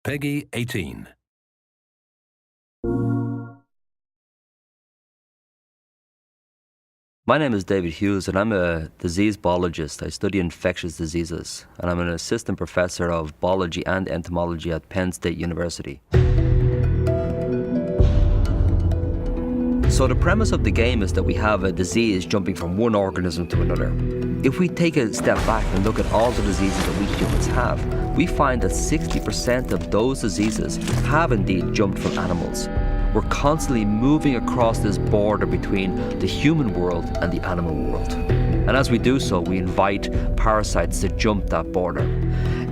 Peggy 18. My name is David Hughes and I'm a disease biologist. I study infectious diseases and I'm an assistant professor of biology and entomology at Penn State University. So the premise of the game is that we have a disease jumping from one organism to another. If we take a step back and look at all the diseases that we humans have, we find that 60% of those diseases have indeed jumped from animals. We're constantly moving across this border between the human world and the animal world. And as we do so, we invite parasites to jump that border.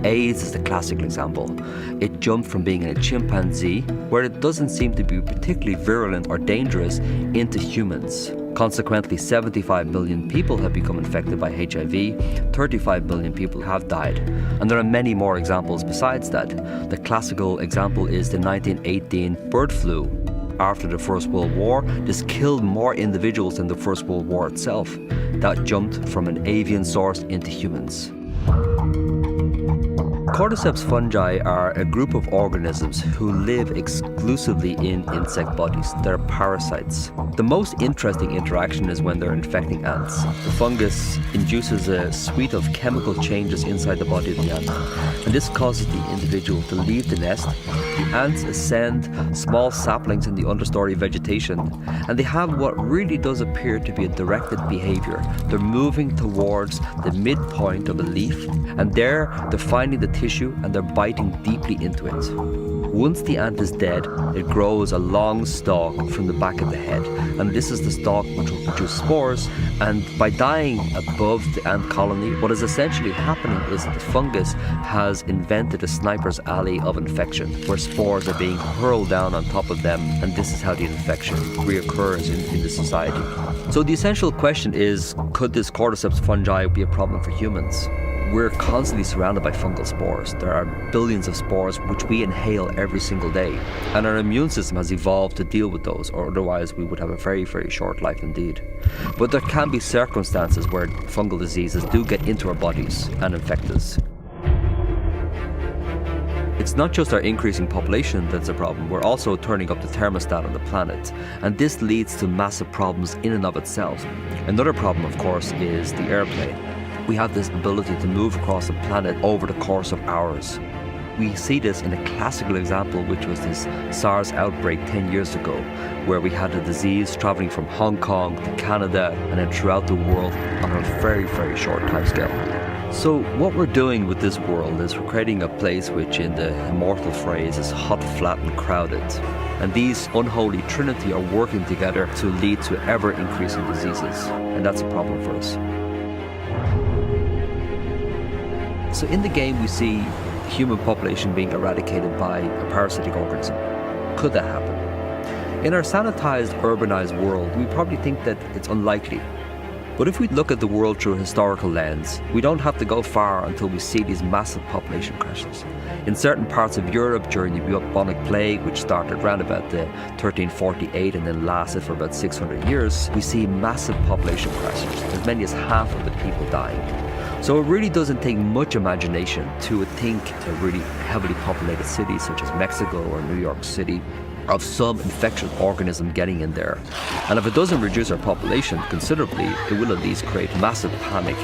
AIDS is the classical example. It jumped from being in a chimpanzee, where it doesn't seem to be particularly virulent or dangerous, into humans. Consequently, 75 million people have become infected by HIV, 35 million people have died. And there are many more examples besides that. The classical example is the 1918 bird flu. After the First World War, this killed more individuals than the First World War itself. That jumped from an avian source into humans. Cordyceps fungi are a group of organisms who live exclusively in insect bodies. They're parasites. The most interesting interaction is when they're infecting ants. The fungus induces a suite of chemical changes inside the body of the ant, and this causes the individual to leave the nest. The ants ascend small saplings in the understory vegetation, and they have what really does appear to be a directed behavior. They're moving towards the midpoint of a leaf, and there they're finding the tissue and they're biting deeply into it. Once the ant is dead, it grows a long stalk from the back of the head, and this is the stalk which will produce spores. And by dying above the ant colony, what is essentially happening is that the fungus has invented a sniper's alley of infection, where spores are being hurled down on top of them, and this is how the infection reoccurs in the society. So the essential question is, could this cordyceps fungi be a problem for humans? We're constantly surrounded by fungal spores. There are billions of spores which we inhale every single day. And our immune system has evolved to deal with those, or otherwise we would have a very, very short life indeed. But there can be circumstances where fungal diseases do get into our bodies and infect us. It's not just our increasing population that's a problem, we're also turning up the thermostat on the planet, and this leads to massive problems in and of itself. Another problem, of course, is the airplane. We have this ability to move across the planet over the course of hours. We see this in a classical example, which was this SARS outbreak 10 years ago, where we had a disease traveling from Hong Kong to Canada and then throughout the world on a very, very short timescale. So what we're doing with this world is we're creating a place which, in the immortal phrase, is hot, flat and crowded. And these unholy trinity are working together to lead to ever-increasing diseases. And that's a problem for us. So in the game we see human population being eradicated by a parasitic organism. Could that happen? In our sanitized, urbanized world, we probably think that it's unlikely. But if we look at the world through a historical lens, we don't have to go far until we see these massive population crashes. In certain parts of Europe during the bubonic plague, which started around about 1348 and then lasted for about 600 years, we see massive population crashes, as many as half of the people dying. So it really doesn't take much imagination to think a really heavily populated city such as Mexico or New York City of some infectious organism getting in there. And if it doesn't reduce our population considerably, it will at least create massive panic